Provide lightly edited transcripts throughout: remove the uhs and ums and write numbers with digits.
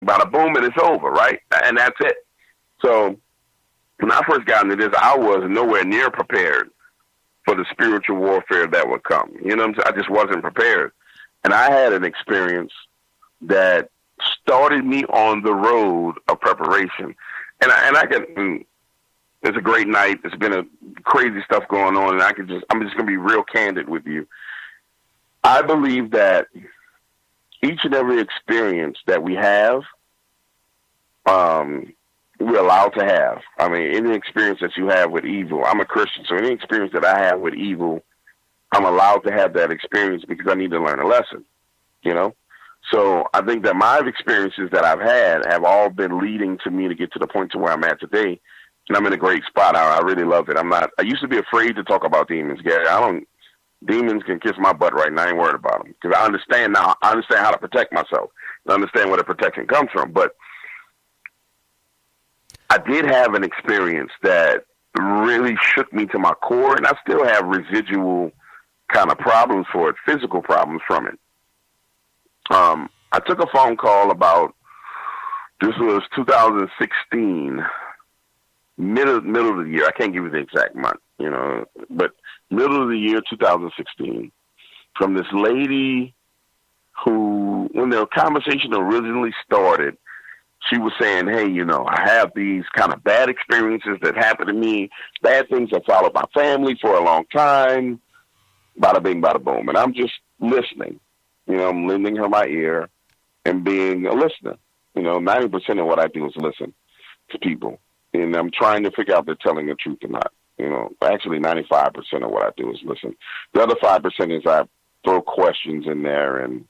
bada boom, and it's over, right? And that's it. So when I first got into this, I was nowhere near prepared for the spiritual warfare that would come. You know what I'm saying? I just wasn't prepared. And I had an experience that started me on the road of preparation. And I can, it's a great night. There's been a crazy stuff going on, and I'm just going to be real candid with you. I believe that each and every experience that we have, we're allowed to have. I mean, any experience that you have with evil, I'm a Christian, so any experience that I have with evil, I'm allowed to have that experience because I need to learn a lesson, you know? So I think that my experiences that I've had have all been leading to me to get to the point to where I'm at today, and I'm in a great spot. I really love it. I used to be afraid to talk about demons, Gary. Demons can kiss my butt right now. I ain't worried about them because I understand now. I understand how to protect myself. I understand where the protection comes from, but I did have an experience that really shook me to my core, and I still have residual kind of problems for it, physical problems from it. I took a phone call this was 2016, middle of the year. I can't give you the exact month, you know, but middle of the year 2016, from this lady who, when the conversation originally started, she was saying, hey, you know, I have these kind of bad experiences that happen to me, bad things that followed my family for a long time, bada bing, bada boom. And I'm just listening. You know, I'm lending her my ear and being a listener. You know, 90% of what I do is listen to people. And I'm trying to figure out if they're telling the truth or not. You know, actually 95% of what I do is listen. The other 5% is I throw questions in there and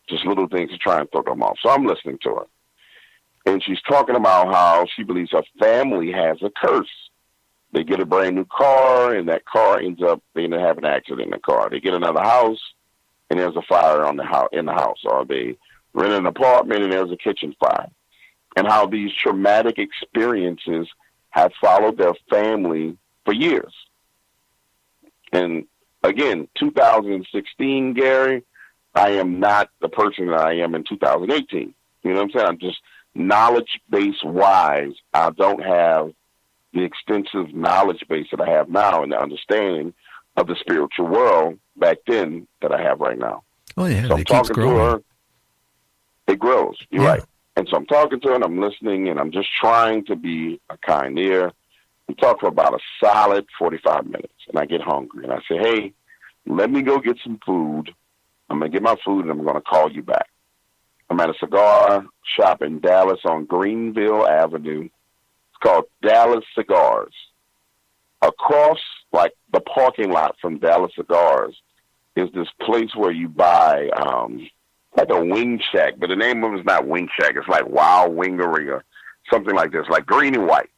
just little things to try and throw them off. So I'm listening to her. And she's talking about how she believes her family has a curse. They get a brand new car, and that car ends up, they end up having an accident in the car. They get another house, and there's a fire in the house. Or they rent an apartment, and there's a kitchen fire. And how these traumatic experiences have followed their family for years. And again, 2016, Gary, I am not the person that I am in 2018. You know what I'm saying? I'm just knowledge base wise. I don't have the extensive knowledge base that I have now and the understanding of the spiritual world back then that I have right now. Oh yeah, so I'm talking to her. It grows. You're right. And so I'm talking to her and I'm listening and I'm just trying to be a kind ear. We talk for about a solid 45 minutes and I get hungry and I say, hey, let me go get some food. I'm going to get my food and I'm going to call you back. I'm at a cigar shop in Dallas on Greenville Avenue. It's called Dallas Cigars. Across, like, the parking lot from Dallas Cigars is this place where you buy, like a wing shack, but the name of it is not Wing Shack. It's like Wild Wingery or something like this, like green and white.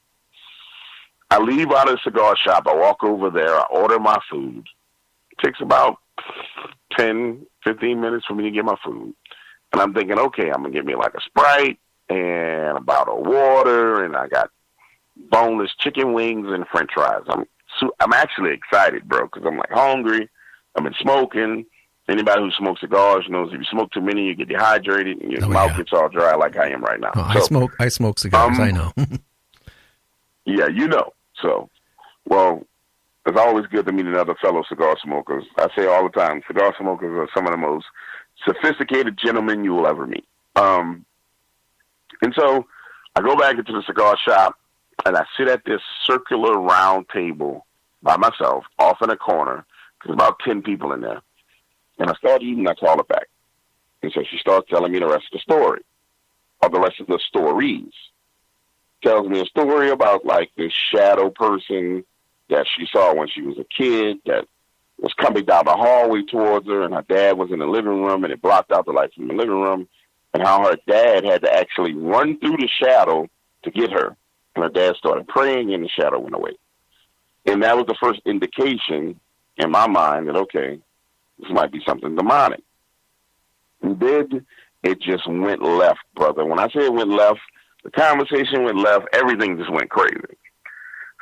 I leave out of the cigar shop. I walk over there. I order my food. It takes about 10, 15 minutes for me to get my food. And I'm thinking, okay, I'm going to get me like a Sprite and a bottle of water, and I got boneless chicken wings and french fries. I'm actually excited, bro, because I'm like hungry. I've been smoking. Anybody who smokes cigars knows if you smoke too many, you get dehydrated and your mouth gets all dry like I am right now. Oh, I smoke cigars, I know. Yeah, you know. So, well, it's always good to meet another fellow cigar smokers. I say all the time, cigar smokers are some of the most sophisticated gentlemen you will ever meet. And so I go back into the cigar shop and I sit at this circular round table by myself off in a corner. There's about 10 people in there. And I start eating, I call her back. And so she starts telling me the rest of the story, or the rest of the stories. Tells me a story about, like, this shadow person that she saw when she was a kid that was coming down the hallway towards her, and her dad was in the living room, and it blocked out the light from the living room, and how her dad had to actually run through the shadow to get her. And her dad started praying, and the shadow went away. And that was the first indication in my mind that, okay, this might be something demonic. And then it just went left, brother. When I say it went left, the conversation went left. Everything just went crazy.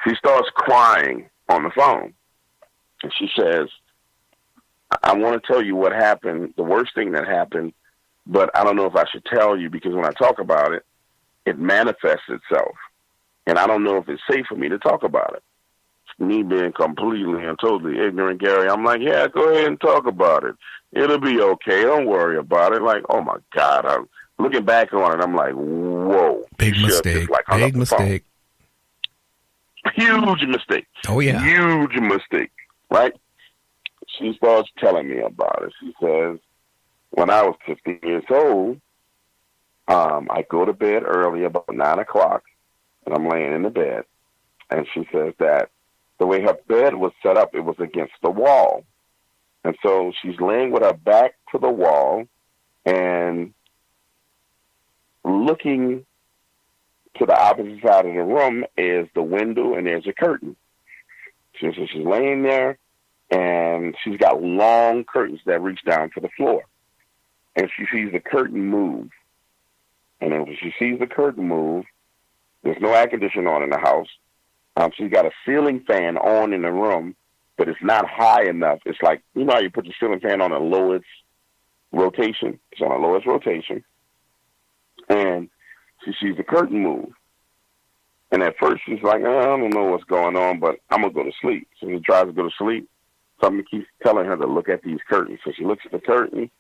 She starts crying on the phone. And she says, I want to tell you what happened. The worst thing that happened but I don't know if I should tell you because when I talk about it, it manifests itself. And I don't know if it's safe for me to talk about it. Me being completely and totally ignorant, Gary, I'm like, yeah, go ahead and talk about it. It'll be okay. Don't worry about it. Like, oh, my God. I'm looking back on it, I'm like, whoa. Big mistake. Big mistake. Huge mistake. Oh, yeah. Huge mistake, right? She starts telling me about it. She says, when I was 15 years old, I go to bed early, about 9 o'clock, and I'm laying in the bed. And she says that the way her bed was set up, it was against the wall. And so she's laying with her back to the wall and looking to the opposite side of the room is the window, and there's a curtain. So she's laying there, and she's got long curtains that reach down to the floor. And she sees the curtain move. And then when she sees the curtain move, there's no air conditioning on in the house. She's got a ceiling fan on in the room, but it's not high enough. It's like, you know how you put the ceiling fan on a lowest rotation? It's on a lowest rotation. And she sees the curtain move. And at first she's like, I don't know what's going on, but I'm going to go to sleep. So she tries to go to sleep. Something keeps telling her to look at these curtains. So she looks at the curtain,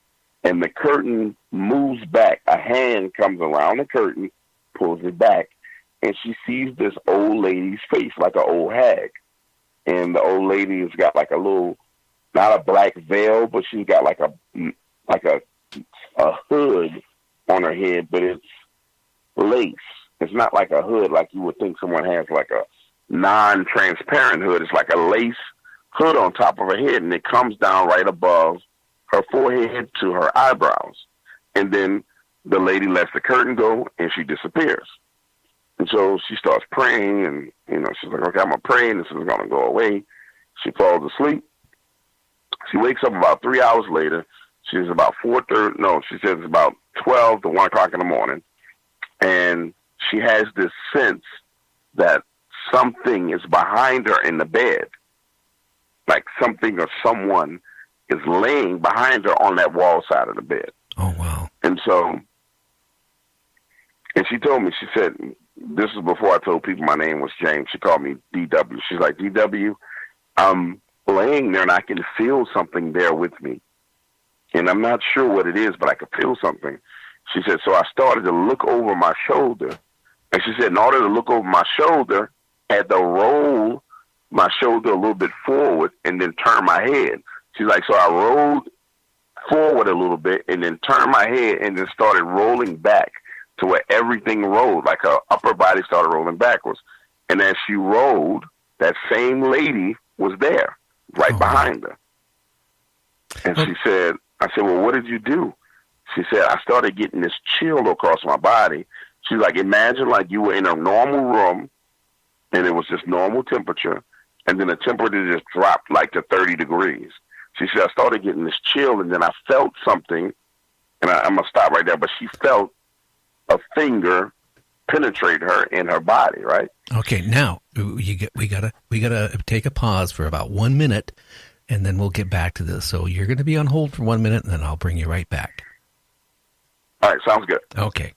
and the curtain moves back. A hand comes around the curtain, pulls it back, and she sees this old lady's face, like an old hag. And the old lady has got like a little, not a black veil, but she's got like a hood on her head, but it's lace. It's not like a hood like you would think someone has, like a non-transparent hood. It's like a lace hood on top of her head, and it comes down right above her forehead to her eyebrows. And then the lady lets the curtain go, and she disappears. And so she starts praying, and, she's like, okay, I'm going to pray, and this is going to go away. She falls asleep. She wakes up about 3 hours later. She's about 4:30. No, she says it's about 12 to 1 o'clock in the morning. And she has this sense that something is behind her in the bed. Like something or someone is laying behind her on that wall side of the bed. Oh, wow. And she told me, she said, this is before I told people my name was James. She called me DW. She's like, DW, I'm laying there and I can feel something there with me. And I'm not sure what it is, but I can feel something. She said, so I started to look over my shoulder. And she said, in order to look over my shoulder, I had to roll my shoulder a little bit forward and then turn my head. She's like, so I rolled forward a little bit and then turned my head and then started rolling back to where everything rolled, like her upper body started rolling backwards. And as she rolled, that same lady was there, right behind her. And she said, I said, well, what did you do? She said, I started getting this chill across my body. She's like, imagine like you were in a normal room and it was just normal temperature, and then the temperature just dropped like to 30 degrees. She said, I started getting this chill, and then I felt something, and I'm going to stop right there, but she felt a finger penetrate her in her body, right? Okay, now we gotta take a pause for about 1 minute, and then we'll get back to this. So you're going to be on hold for 1 minute, and then I'll bring you right back. All right, sounds good. Okay.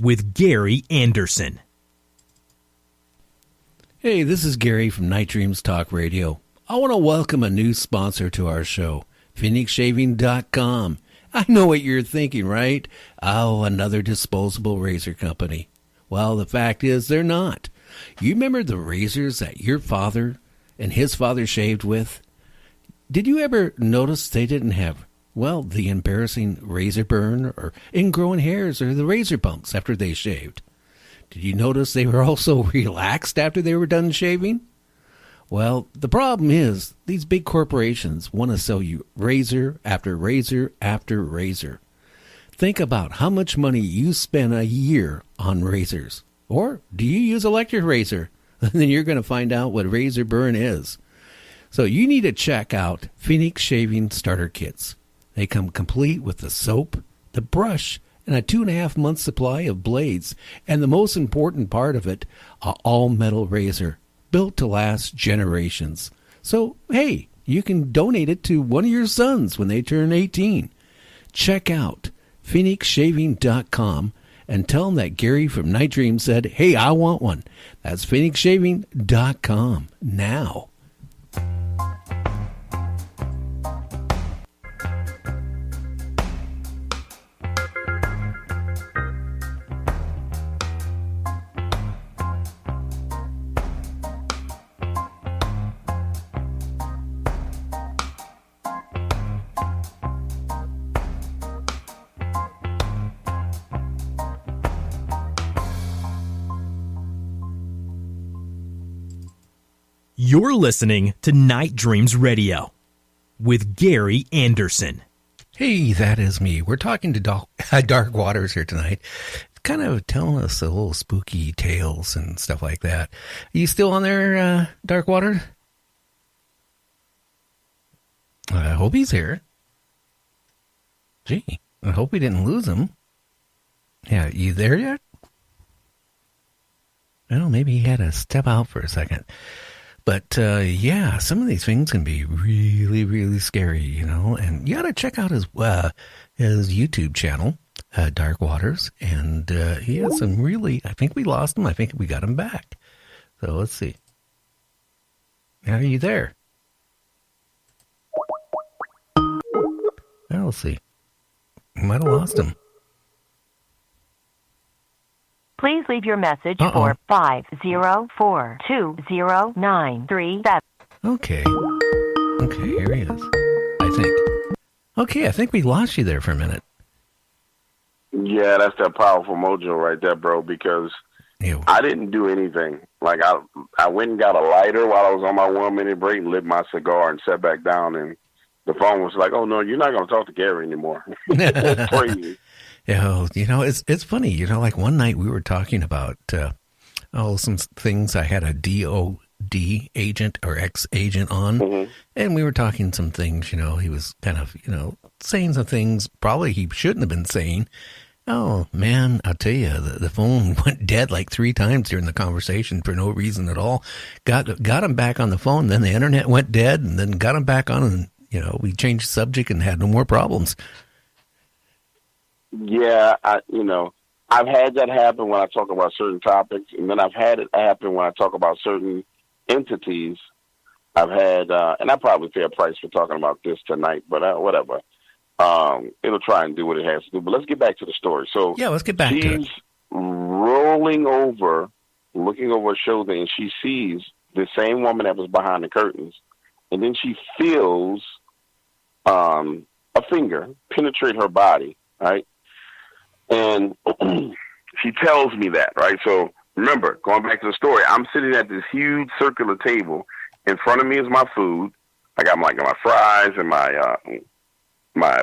With Gary Anderson. Hey, this is Gary from Night Dreams Talk Radio. I want to welcome a new sponsor to our show, PhoenixShaving.com. I know what you're thinking, right? Oh, another disposable razor company. Well, the fact is they're not. You remember the razors that your father and his father shaved with? Did you ever notice they didn't have, well, the embarrassing razor burn or ingrown hairs or the razor bumps after they shaved? Did you notice they were also relaxed after they were done shaving? Well, the problem is these big corporations want to sell you razor after razor after razor. Think about how much money you spend a year on razors. Or do you use electric razor? Then you're going to find out what razor burn is. So you need to check out Phoenix Shaving Starter Kits. They come complete with the soap, the brush, and a 2.5-month supply of blades. And the most important part of it, a all-metal razor built to last generations. So, hey, you can donate it to one of your sons when they turn 18. Check out PhoenixShaving.com and tell them that Gary from Night Dream said, hey, I want one. That's PhoenixShaving.com now. You're listening to Night Dreams Radio with Gary Anderson. Hey, that is me. We're talking to Dark Waters here tonight, kind of telling us a little spooky tales and stuff like that. Are you still on there, Dark Water? I hope he's here. Gee, I hope we didn't lose him. Yeah, you there yet? Well, maybe he had to step out for a second. But, yeah, some of these things can be really, really scary, you know. And you got to check out his YouTube channel, Dark Waters. And he has some really, I think we lost him. I think we got him back. So let's see. Are you there? Well, let's see. We might have lost him. Please leave your message for 504-20937. Okay, here he is, I think. Okay, I think we lost you there for a minute. Yeah, that's that powerful mojo right there, bro, because I didn't do anything. Like, I went and got a lighter while I was on my 1-minute break and lit my cigar and sat back down, and the phone was like, oh, no, you're not going to talk to Gary anymore. It's crazy. Yeah, you know, it's funny. You know, like one night we were talking about some things. I had a DOD agent or ex-agent on, and we were talking some things. You know, he was kind of, you know, saying some things probably he shouldn't have been saying. Oh man, I'll tell you, the phone went dead like 3 times during the conversation for no reason at all. Got him back on the phone, then the internet went dead, and then got him back on, and you know, we changed the subject and had no more problems. Yeah, I've had that happen when I talk about certain topics, and then I've had it happen when I talk about certain entities. I've had, and I probably pay a price for talking about this tonight, but whatever. It'll try and do what it has to do. But let's get back to the story. So yeah, let's get back to it. She's rolling over, looking over her shoulder, and she sees the same woman that was behind the curtains, and then she feels a finger penetrate her body, right? And she tells me that, right? So remember, going back to the story, I'm sitting at this huge circular table. In front of me is my food. I got my fries and my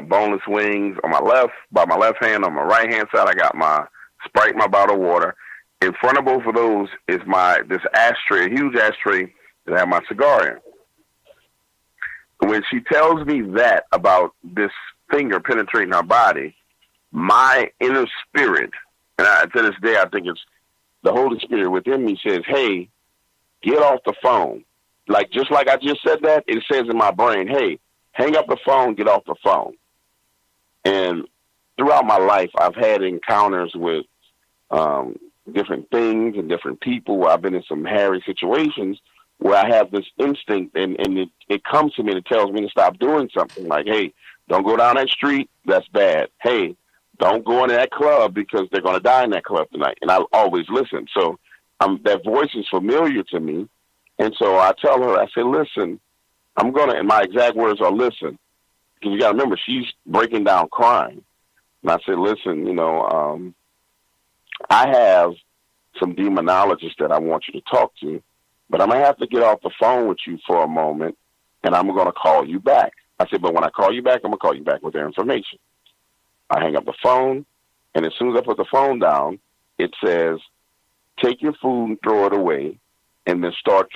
boneless wings on my left, by my left hand. On my right hand side, I got my Sprite, my bottled water. In front of both of those is this ashtray, a huge ashtray that I have my cigar in. When she tells me that about this finger penetrating her body, my inner spirit, and to this day I think it's the Holy Spirit within me, says, hey, get off the phone. Like, just like I just said that, it says in my brain, hey, hang up the phone, get off the phone. And throughout my life, I've had encounters with different things and different people where I've been in some hairy situations where I have this instinct and it comes to me and it tells me to stop doing something. Like, hey, don't go down that street, that's bad. Hey, don't go into that club because they're going to die in that club tonight. And I'll always listen. So that voice is familiar to me. And so I tell her, I say, listen, and my exact words are, listen, because you got to remember, she's breaking down crying. And I say, listen, I have some demonologists that I want you to talk to, but I'm going to have to get off the phone with you for a moment, and I'm going to call you back. I said, but when I call you back, I'm going to call you back with their information. I hang up the phone, and as soon as I put the phone down, it says, take your food and throw it away, and then start